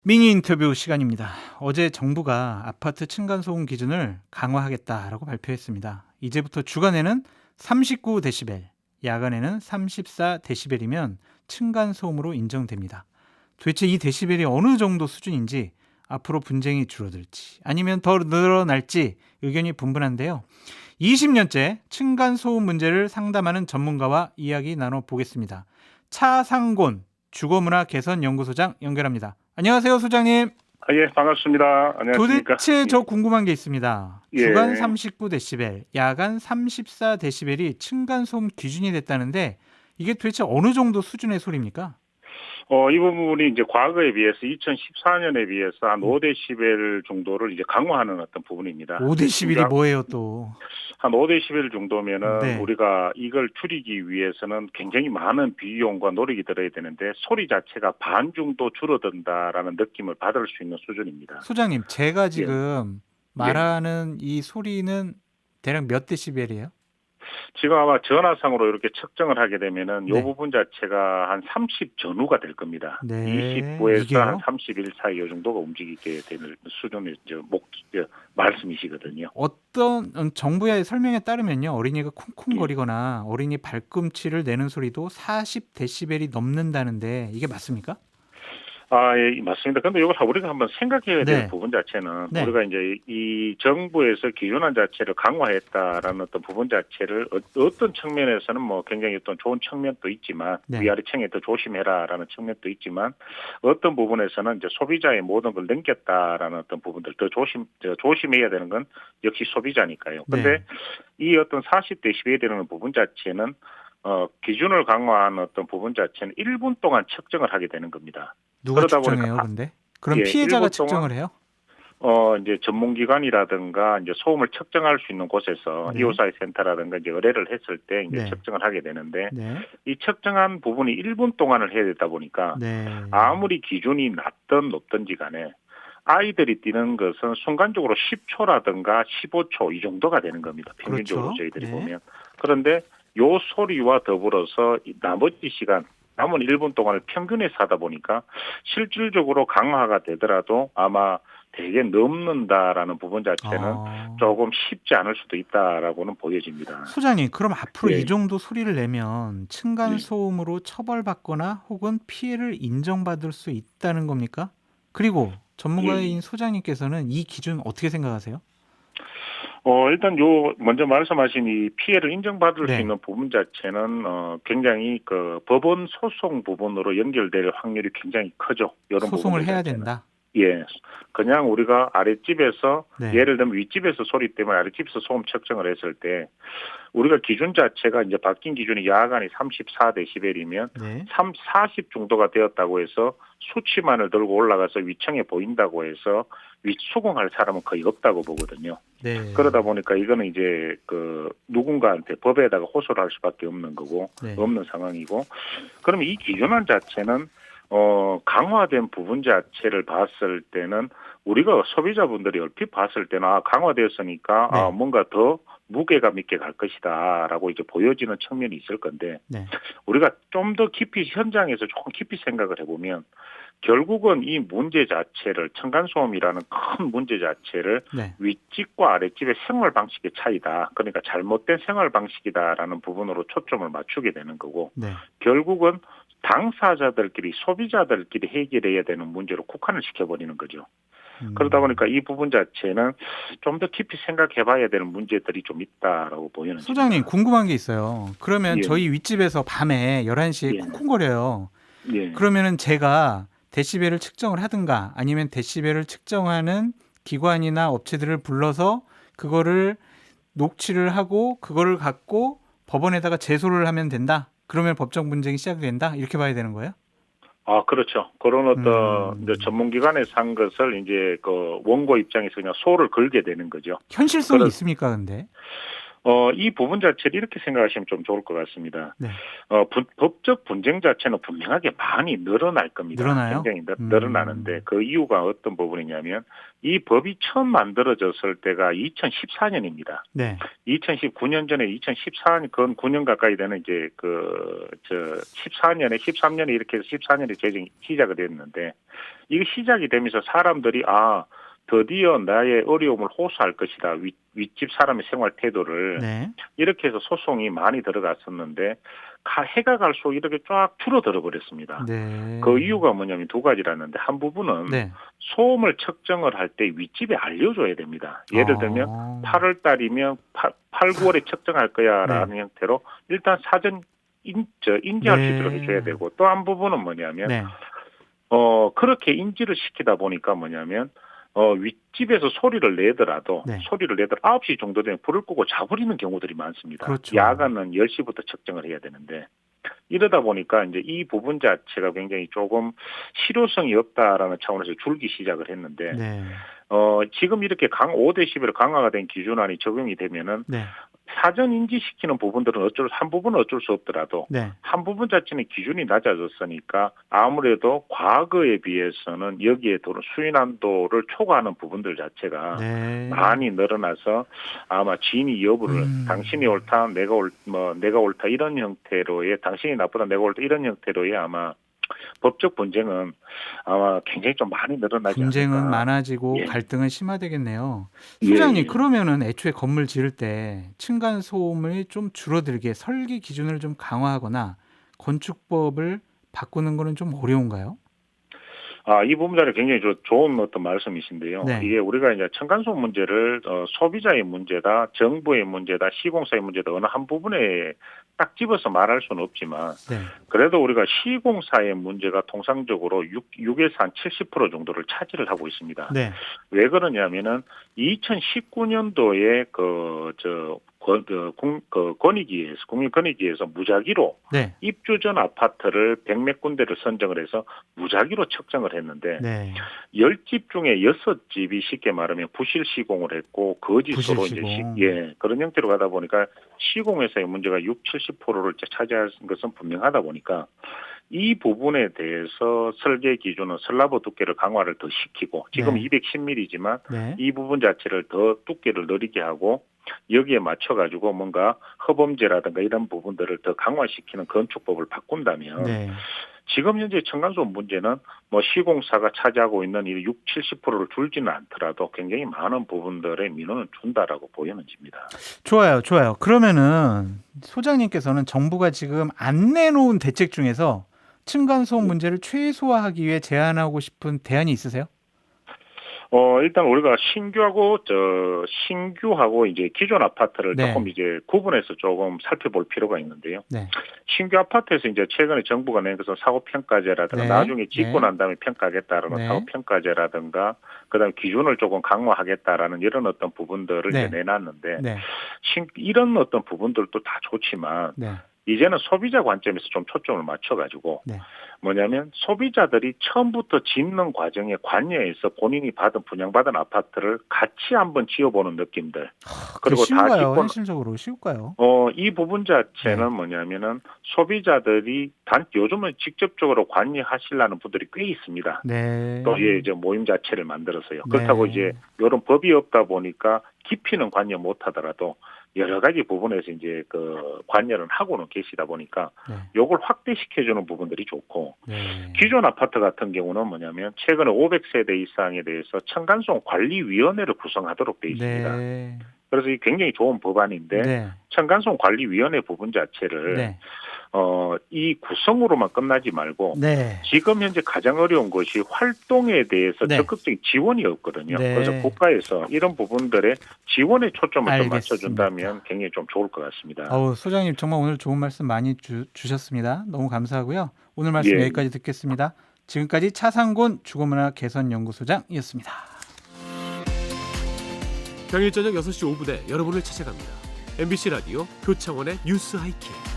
미니 인터뷰 시간입니다. 어제 정부가 아파트 층간소음 기준을 강화하겠다라고 발표했습니다. 이제부터 주간에는 39데시벨, 야간에는 34데시벨이면 층간소음으로 인정됩니다. 도대체 이 데시벨이 어느 정도 수준인지, 앞으로 분쟁이 줄어들지 아니면 더 늘어날지 의견이 분분한데요. 20년째 층간소음 문제를 상담하는 전문가와 이야기 나눠보겠습니다. 차상곤 주거문화 개선연구소장 연결합니다. 안녕하세요, 소장님. 예, 반갑습니다. 안녕하십니까? 도대체 저 궁금한 게 있습니다. 주간 예. 39데시벨, 야간 34데시벨이 층간소음 기준이 됐다는데 이게 도대체 어느 정도 수준의 소리입니까? 이 부분이 이제 과거에 비해서 2014년에 비해서 한 5데시벨 정도를 이제 강화하는 어떤 부분입니다. 5데시벨이 뭐예요, 또? 한 5데시벨 정도면은 네. 우리가 이걸 줄이기 위해서는 굉장히 많은 비용과 노력이 들어야 되는데 소리 자체가 반 정도 줄어든다라는 느낌을 받을 수 있는 수준입니다. 소장님, 제가 예. 지금 예. 말하는 이 소리는 대략 몇 데시벨이에요? 지금 아마 전화상으로 이렇게 측정을 하게 되면은 이 네. 부분 자체가 한 30 전후가 될 겁니다. 네, 29에서 한 이게요? 31 사이 이 정도가 움직이게 되는 수준의 말씀이시거든요. 어떤 정부의 설명에 따르면요, 어린이가 쿵쿵거리거나 어린이 발꿈치를 내는 소리도 40데시벨이 넘는다는데 이게 맞습니까? 예, 맞습니다. 근데 이걸 우리가 한번 생각해야 될 네. 부분 자체는 네. 우리가 이제 이 정부에서 기준안 자체를 강화했다라는 어떤 부분 자체를 어떤 측면에서는 뭐 굉장히 어떤 좋은 측면도 있지만 네. 위아래층에 더 조심해라라는 측면도 있지만 어떤 부분에서는 이제 소비자의 모든 걸 넘겼다라는 어떤 부분들 더 조심해야 되는 건 역시 소비자니까요. 근데 네. 이 어떤 40데시벨이라는 부분 자체는 기준을 강화한 어떤 부분 자체는 1분 동안 측정을 하게 되는 겁니다. 누가 그러다 보니까 측정해요, 근데? 그럼 예, 피해자가 1분 동안 측정을 해요? 이제 전문기관이라든가 이제 소음을 측정할 수 있는 곳에서 네. 이오사이 센터라든가 이제 의뢰를 했을 때 이제 네. 측정을 하게 되는데 네. 이 측정한 부분이 1분 동안을 해야 되다 보니까 네. 아무리 기준이 낮든 높든지 간에 아이들이 뛰는 것은 순간적으로 10초라든가 15초 이 정도가 되는 겁니다. 평균적으로 그렇죠. 저희들이 네. 보면. 그런데 요 소리와 더불어서 이 나머지 시간 남은 1분 동안을 평균해서 하다 보니까 실질적으로 강화가 되더라도 아마 되게 넘는다라는 부분 자체는 조금 쉽지 않을 수도 있다라고는 보여집니다. 소장님, 그럼 앞으로 이 예, 정도 소리를 내면 예. 층간소음으로 처벌받거나 혹은 피해를 인정받을 수 있다는 겁니까? 그리고 예, 전문가인 예. 소장님께서는 이 기준 어떻게 생각하세요? 일단 먼저 말씀하신 이 피해를 인정받을 수 네. 있는 부분 자체는, 굉장히 그 법원 소송 부분으로 연결될 확률이 굉장히 크죠. 이런 소송을 부분들 해야 자체는. 된다. 예. 그냥 우리가 아랫집에서, 네. 예를 들면 윗집에서 소리 때문에 아랫집에서 소음 측정을 했을 때, 우리가 기준 자체가 이제 바뀐 기준이 야간이 34데시벨이면 네. 40 정도가 되었다고 해서 수치만을 들고 올라가서 위층에 보인다고 해서 윗수긍할 사람은 거의 없다고 보거든요. 네. 그러다 보니까 이거는 이제 그 누군가한테 법에다가 호소를 할 수밖에 없는 거고, 네. 없는 상황이고, 그럼 이 기준안 자체는 강화된 부분 자체를 봤을 때는 우리가 소비자분들이 얼핏 봤을 때는 강화되었으니까 네. 뭔가 더 무게감 있게 갈 것이다라고 이제 보여지는 측면이 있을 건데, 네. 우리가 좀 더 깊이 현장에서 조금 깊이 생각을 해보면 결국은 이 문제 자체를 층간소음이라는 큰 문제 자체를 네. 윗집과 아랫집의 생활 방식의 차이다. 그러니까 잘못된 생활 방식이다라는 부분으로 초점을 맞추게 되는 거고, 네. 결국은 당사자들끼리 소비자들끼리 해결해야 되는 문제로 국한을 시켜버리는 거죠. 그러다 보니까 이 부분 자체는 좀 더 깊이 생각해봐야 되는 문제들이 좀 있다라고 보이는 소장님, 겁니다. 궁금한 게 있어요. 그러면 예, 저희 윗집에서 밤에 11시에 예, 콩콩거려요. 예. 그러면은 제가 데시벨을 측정을 하든가 아니면 데시벨을 측정하는 기관이나 업체들을 불러서 그거를 녹취를 하고 그거를 갖고 법원에다가 제소를 하면 된다. 그러면 법적 분쟁이 시작된다. 이렇게 봐야 되는 거예요? 그렇죠. 그런 어떤 이제 음, 전문기관에서 한 것을 이제 그 원고 입장에서 그냥 소를 걸게 되는 거죠. 현실성이 그래서 있습니까, 근데? 이 부분 자체를 이렇게 생각하시면 좀 좋을 것 같습니다. 네. 법적 분쟁 자체는 분명하게 많이 늘어날 겁니다. 늘어나요? 굉장히 늘어나는데 그 이유가 어떤 부분이냐면 이 법이 처음 만들어졌을 때가 2014년입니다. 네. 2019년 전에 2014년, 건 9년 가까이 되는 이제 14년에 13년에 이렇게 해서 14년에 제정이 시작이 됐는데 이게 시작이 되면서 사람들이 드디어 나의 어려움을 호소할 것이다. 윗집 사람의 생활 태도를 네. 이렇게 해서 소송이 많이 들어갔었는데 해가 갈수록 이렇게 쫙 줄어들어 버렸습니다. 네. 그 이유가 뭐냐면 두 가지라는데 한 부분은 네. 소음을 측정을 할 때 윗집에 알려줘야 됩니다. 예를 들면 8월 달이면 8, 9월에 측정할 거야라는 네. 형태로 일단 사전 인지할 수 있도록 해줘야 되고 또 한 부분은 뭐냐면 네. 그렇게 인지를 시키다 보니까 뭐냐면 윗집에서 소리를 내더라도 네. 9시 정도 되면 불을 끄고 자버리는 경우들이 많습니다. 그렇죠. 야간은 10시부터 측정을 해야 되는데 이러다 보니까 이제 이 부분 자체가 굉장히 조금 실효성이 없다라는 차원에서 줄기 시작을 했는데 네. 지금 이렇게 5데시벨 강화가 된 기준안이 적용이 되면은 네. 사전 인지시키는 부분들은 한 부분은 어쩔 수 없더라도 네. 한 부분 자체는 기준이 낮아졌으니까 아무래도 과거에 비해서는 여기에 도는 수위난도를 초과하는 부분들 자체가 네. 많이 늘어나서 아마 지인이 여부를 당신이 옳다, 내가 옳다 이런 형태로의 당신이 나쁘다, 내가 옳다 이런 형태로의 아마 법적 분쟁은 아마 굉장히 좀 많이 늘어나지 분쟁은 않을까. 많아지고 예. 갈등은 심화되겠네요. 소장님 예. 그러면은 애초에 건물 지을 때 층간 소음을 좀 줄어들게 설계 기준을 좀 강화하거나 건축법을 바꾸는 거는 좀 어려운가요? 이 부분 자리 굉장히 좋은 어떤 말씀이신데요. 네. 이게 우리가 이제 층간소음 문제를 소비자의 문제다, 정부의 문제다, 시공사의 문제다 어느 한 부분에 딱 집어서 말할 수는 없지만 네. 그래도 우리가 시공사의 문제가 통상적으로 6에서 한 70% 정도를 차지를 하고 있습니다. 네. 왜 그러냐면은 2019년도에 국민권익위에서 무작위로 네. 입주 전 아파트를 100몇 군데를 선정을 해서 무작위로 측정을 했는데 네. 10집 중에 6집이 쉽게 말하면 부실 시공을 했고 거짓으로 부실 이제 시공. 그런 형태로 가다 보니까 시공회사의 문제가 70%를 차지할 것은 분명하다 보니까 이 부분에 대해서 설계 기준은 슬라브 두께를 강화를 더 시키고 지금 네. 210mm지만 네. 이 부분 자체를 더 두께를 늘리게 하고 여기에 맞춰가지고 뭔가 허범죄라든가 이런 부분들을 더 강화시키는 건축법을 바꾼다면 네. 지금 현재 층간소음 문제는 시공사가 차지하고 있는 이 70%를 줄지는 않더라도 굉장히 많은 부분들의 민원을 준다라고 보여집니다. 좋아요. 그러면은 소장님께서는 정부가 지금 안 내놓은 대책 중에서 층간소음 문제를 최소화하기 위해 제안하고 싶은 대안이 있으세요? 일단 우리가 신규하고 이제 기존 아파트를 네. 조금 이제 구분해서 조금 살펴볼 필요가 있는데요. 네. 신규 아파트에서 이제 최근에 정부가 낸 것은 사후평가제라든가 네. 나중에 짓고 네. 난 다음에 평가하겠다라는 네. 사후평가제라든가 그다음에 기준을 조금 강화하겠다라는 이런 어떤 부분들을 네. 이제 내놨는데 네. 이런 어떤 부분들도 다 좋지만 네. 이제는 소비자 관점에서 좀 초점을 맞춰가지고 네. 뭐냐면 소비자들이 처음부터 짓는 과정에 관여해서 본인이 분양받은 아파트를 같이 한번 지어보는 느낌들. 그리고 다 쉬운가요? 짓고 현실적으로 쉬울까요? 이 부분 자체는 네. 뭐냐면은 소비자들이 요즘은 직접적으로 관여하시려는 분들이 꽤 있습니다. 네. 또 이제 모임 자체를 만들어서요. 네. 그렇다고 이제 이런 법이 없다 보니까 깊이는 관여 못하더라도 여러 가지 부분에서 이제 관여를 하고는 계시다 보니까 네. 요걸 확대시켜주는 부분들이 좋고 네. 기존 아파트 같은 경우는 뭐냐면 최근에 500세대 이상에 대해서 층간소음 관리위원회를 구성하도록 돼 있습니다. 네. 그래서 이 굉장히 좋은 법안인데 네. 층간소음 관리위원회 부분 자체를 네. 이 구성으로만 끝나지 말고 네. 지금 현재 가장 어려운 것이 활동에 대해서 네. 적극적인 지원이 없거든요. 네. 그래서 국가에서 이런 부분들의 지원에 초점을 좀 알겠습니다. 맞춰준다면 굉장히 좀 좋을 것 같습니다. 소장님 정말 오늘 좋은 말씀 많이 주셨습니다. 너무 감사하고요. 오늘 말씀 예. 여기까지 듣겠습니다. 지금까지 차상곤 주거문화 개선연구소장이었습니다. 평일 저녁 6시 5분에 여러분을 찾아갑니다. MBC 라디오 표창원의 뉴스 하이킥.